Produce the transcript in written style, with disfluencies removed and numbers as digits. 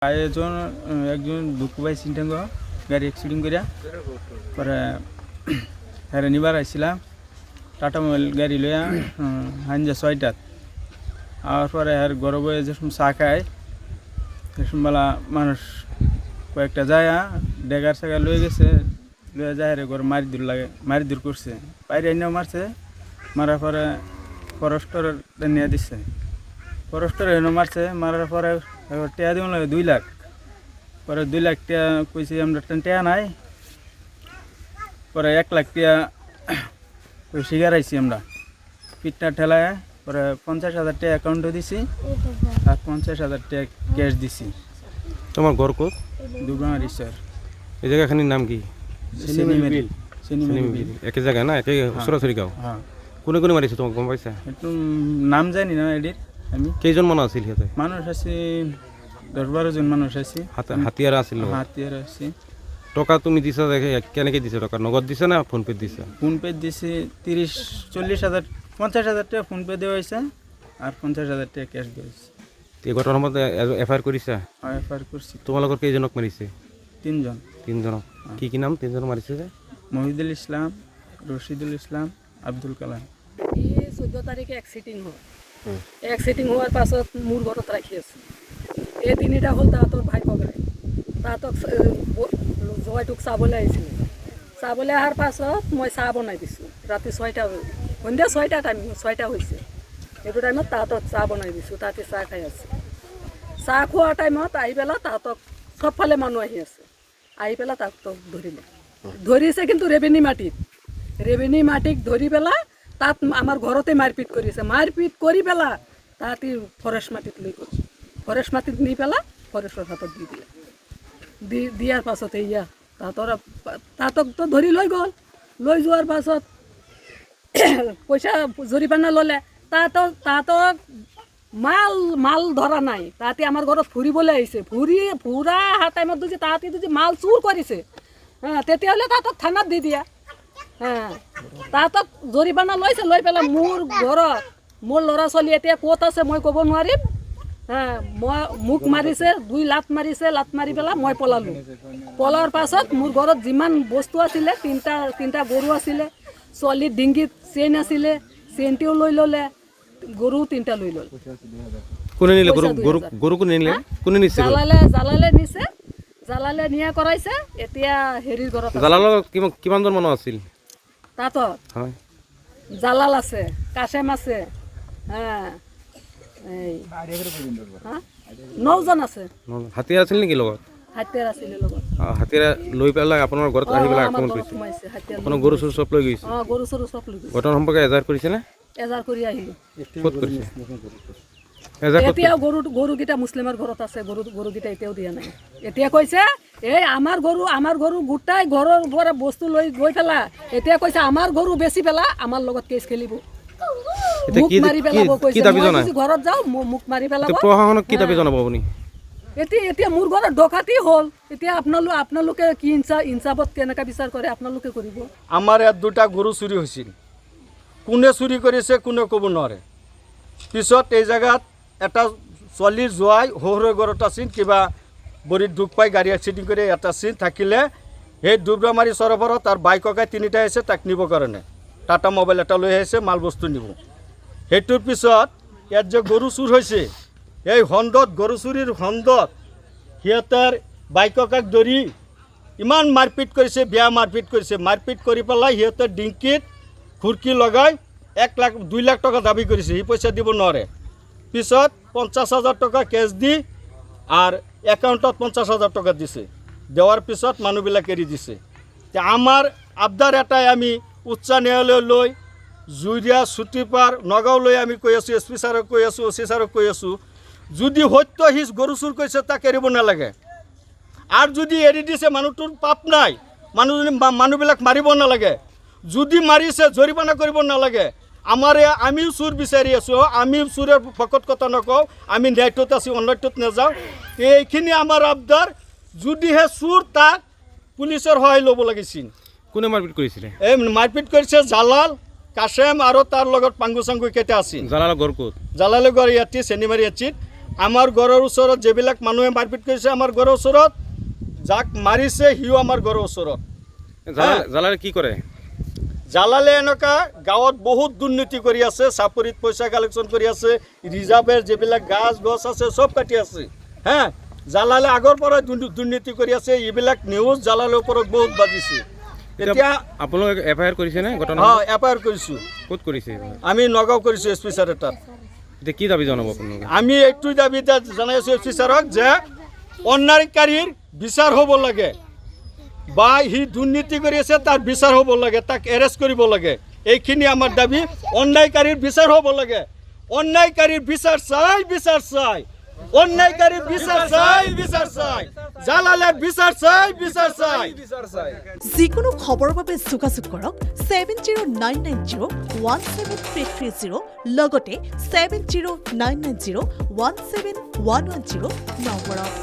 একজন দুঃখ পাই চিন্তাঙ্গ গাড়ি অ্যাক্সিডেন্ট করিয়া পরে হ্যাঁ নিবার আইছিলাম টাটা মোবাইল গাড়ি লইয়া হাঞ্জা 6টাত আর পরে আর গরবে যে চা খায় সে বেলা মানুষ কয়েকটা যায় ডেগার সাগা লয়ে গেছে লয়ে যায় রে ঘর মারি দূর করছে বাইরে এনেও মারছে মারার পরে ফরেস্টর নিয়ে দিচ্ছে ফরেস্টর এনে মারছে মারার পরে টেয়া দিব লাগে 2 লাখ পরে 2 লাখ টিয়া কইছি আমরা টেয়া নাই পরে 1 লাখ টিয়া শিকার আইছি আমরা পিটনা ঠেলায় পরে 50,000 টাকা অ্যাকাউন্টে দিছি আর 50,000 টাকা ক্যাশ দিছি। তোমার ঘর কোত? দুবরামারি স্যার। এই জায়গাখানির নাম কি? সিনেমিল। একই জায়গা না একই সরাসরি গাঁও? হ্যাঁ। কোনে কোনে মারিছে তোমাকে গম পাইছা? একটু নাম জানি না এডির আমি। কেইজন মানুষ আছিল সিহঁতে? মানুষ আছে 10-12 জন মানুষ আছে। হাতিয়ার আছিল? হাতিয়ার আছে। টাকা তুমি দিছা দেখে কেনেকে দিছে টাকা? নগদ দিছে না ফোন পে দিছে? ফোন পে দিছি 30-40,000 50,000 টাকা ফোন পে দেওয়া হয়েছে আর 50,000 টাকা ক্যাশ দেওয়া হয়েছে। এই ঘটনার মধ্যে এফআইআর করিছা? এফআইআর করছি। তোমালোকৰ কেইজনক মারিছে? 3 জন। 3 জনক কি নাম 3 জন মারিছে যে? মহিদুল ইসলাম, রশিদুল ইসলাম, আব্দুল কালাম। এই 14 তারিখে এক্সিডিং হয়। এক্সিডিং হওয়ার পাছত মোৰ ঘৰত ৰাখি আছে। এই তিনিটা হ'ল তাহাঁতৰ ভাই ককাই। তাহাঁতক জয়টোক চাবলৈ আহিছিল। চাবলৈ অহাৰ পাছত মই চাহ বনাই দিছোঁ ৰাতি 6টা সন্ধিয়া 6টা টাইম 6টা হৈছে এইটো টাইমত তাহাঁতক চাহ বনাই দিছোঁ তাহাঁতে চাহ খাই আছে। চাহ খোৱাৰ টাইমত আহি পেলাই তাহাঁতক চবফালে মানুহ আহি আছে আহি পেলাই তাহাঁতক ধৰিছে কিন্তু ৰেবেনি মাটিক ধৰি পেলাই তাত আমাৰ ঘৰতে মাৰপিট কৰিছে মাৰপিট কৰি পেলাই তাহাঁতি ফৰেষ্ট মাটিত লৈ গ'ল ফৰেষ্ট মাটিত নি পেলাই ফৰেষ্টৰ হাতত দি দিলে দিয়াৰ পাছত এয়া তাহাঁতকতো ধৰি লৈ গ'ল লৈ যোৱাৰ পাছত পইচা জৰিমানা ল'লে তাহাঁতক মাল ধৰা নাই তাহাঁতি আমাৰ ঘৰত ফুৰিবলৈ আহিছে ফুৰা টাইমত যদি তাহাঁতি যদি মাল চুৰ কৰিছে তেতিয়াহ'লে তাহাঁতক থানাত দি দিয়া তাহাঁতক জৰিমানা লৈছে লৈ পেলাই মোৰ ঘৰত মোৰ ল'ৰা ছোৱালী এতিয়া ক'ত আছে মই ক'ব নোৱাৰিম মোক মাৰিছে 2 লাখ মাৰিছে লাখ মাৰি পেলাই মই পলাৰ পাছত মোৰ ঘৰত যিমান বস্তু আছিলে তিনিটা গৰু আছিলে ছোৱালীৰ ডিংগিত চেইন আছিলে চেইনটিও লৈ ল'লে গৰু 3টা লৈ ল'লে। কোনে নিলে গৰু কোনে নিলে? কোনে নিছে? জালালে নিছে জালালে নিয়া কৰাইছে এতিয়া হেৰিৰ ঘৰত জালালৰ কিমানজন মানুহ আছিল তাত? হয় জালাল আছে কাশেম আছে এই 9 জন আছে। হাতিয়াৰ আছিল নেকি লগত? হাতিয়াৰ আছিলে লগত। হাতিয়াৰ লৈ পেলাই আপোনাৰ ঘৰত আহি পেলাই আক্ৰমণ কৰিছে? আপোনাৰ গৰু চৰু চব লৈ গৈছে? গৰু চৰু চব লৈ গৈছে। ঘটনা সম্পৰ্কে এজাহাৰ কৰিছেনে? এজাহাৰ কৰি আহিলোঁ। ক'ত কৰিছে? এতিয়াও গৰুকেইটা মুছলিমৰ ঘৰত আছে গৰুকেইটা এতিয়াও দিয়া নাই। এতিয়া কৈছে এই আমাৰ গৰু গোটাই ঘৰৰ পৰা বস্তু লৈ গৈ পেলাই এতিয়া কৈছে আমাৰ গৰু বেচি পেলাই আমাৰ লগত কেছ খেলিব মোক মাৰি পেলাব কৈছে মই ঘৰত যাওঁ মোক মাৰি পেলাব। প্ৰশাসনক কি দাবী জনাব আপুনি? এতিয়া মোৰ ঘৰত ডকাতি হ'ল এতিয়া আপোনালোকে কি ইনচাফত কেনেকৈ বিচাৰ কৰে আপোনালোকে কৰিব। আমাৰ ইয়াত 2টা গৰু চুৰি হৈছিল কোনে চুৰি কৰিছে কোনে ক'ব নোৱাৰে। পিছত এই জেগাত এটা ছোৱালীৰ জোৱাই শহুৰৰ ঘৰত আছিল কিবা ভৰিত দুখ পাই গাড়ী এক্সিডেণ্ট কৰি এটা আছিল থাকিলে সেই দুবৰামাৰী চৰবৰত তাৰ বাইক ককাই 3টা আহিছে তাক নিবৰ কাৰণে টাটা মোবাইল এটা লৈ আহিছে মাল বস্তু নিব। সেইটোৰ পিছত ইয়াত যে গৰু চুৰ হৈছে এই গৰু চুৰিৰ খণ্ডত সিহঁতৰ বাইক ককাক ধৰি ইমান মাৰপিট কৰিছে বেয়া মাৰপিট কৰিছে মাৰপিট কৰি পেলাই সিহঁতৰ ডিংকিত খুৰকি লগাই 2 লাখ টকা দাবী কৰিছে সি পইচা দিব নোৱাৰে। পিছত 50,000 টকা কেছ দি আৰ একাউন্টত 50,000 টকা দিছে দেওয়াৰ পিছত মানুহবিলাক এৰি দিছে। আমাৰ আবদাৰ এটাই আমি উচ্চ ন্যায়ালয় লৈ জুৰিয়া ছুটিপাৰ নগাঁওলৈ আমি কৈ আছোঁ SP ছাৰক কৈ আছোঁ OC ছাৰক কৈ আছোঁ যদি সত্য সি গৰু চুৰ কৰিছে তাক এৰিব নালাগে আৰু যদি এৰি দিছে মানুহটোৰ পাপ নাই মানুহবিলাক মাৰিব নালাগে যদি মাৰিছে জৰিমনা কৰিব নালাগে। আমিও চুৰ বিচাৰি আছোঁ আমি চুৰৰ পক্ষত কথা নকওঁ আমি ন্যায়টোত আছোঁ অন্যায়টোত নাযাওঁ। এইখিনি আমাৰ আবদাৰ যদিহে চুৰ তাক পুলিচৰ সহায় ল'ব লাগিছিল। কোনে মাৰপিট কৰিছিলে? এই মাৰপিট কৰিছে জালাল কাশেম আৰু তাৰ লগত পাংগু চাংগু কেইটা আছিল। জালালৰ ঘৰ ক'ত? জালালৰ ঘৰ ইয়াতে চেনিমাৰী এচিত আমাৰ ঘৰৰ ওচৰত যিবিলাক মানুহে মাৰপিট কৰিছে আমাৰ ঘৰৰ ওচৰত, যাক মাৰিছে সিও আমাৰ ঘৰৰ ওচৰত। জালালে কি কৰে? জালালে এনেকুৱা গাঁৱত বহুত দুৰ্নীতি কৰি আছে, চাপৰিত পইচা কালেকশ্যন কৰি আছে, ৰিজাৰ্ভেৰ যিবিলাক গছ আছে চব কাটি আছে। হা, জালালে আগৰ পৰাই দুৰ্নীতি কৰি আছে। এইবিলাক নিউজ জালালৰ ওপৰত বহুত বাজিছে। এতিয়া আপোনালোকে FIR কৰিছে নে ঘটনা? হয়, FIR কৰিছোঁ। ক'ত কৰিছে? আমি নগাঁও কৰিছোঁ SP ছাৰৰ তাত। এতিয়া কি দাবী জনাব আপোনালোকে? আমি এইটোই দাবী জনাই আছোঁ SP ছাৰক যে অন্যায়কাৰীৰ বিচাৰ হ'ব লাগে, বা সি দুৰ্নীতি কৰি আছে তাৰ বিচাৰ হ'ব লাগে, তাক এৰেষ্ট কৰিব লাগে। এইখিনি আমাৰ দাবী। অন্যায়কাৰীৰ বিচাৰ হ'ব লাগে। অন্যায়কাৰীৰ বিচাৰ চাই, বিচাৰ চাই, অন্যায়কাৰীৰ বিচাৰ চাই, বিচাৰ চাই, জালালেৰ বিচাৰ চাই, বিচাৰ চাই। যিকোনো খবৰৰ বাবে যোগাযোগ কৰক 7099017330 লগতে 7099017110 নম্বৰত।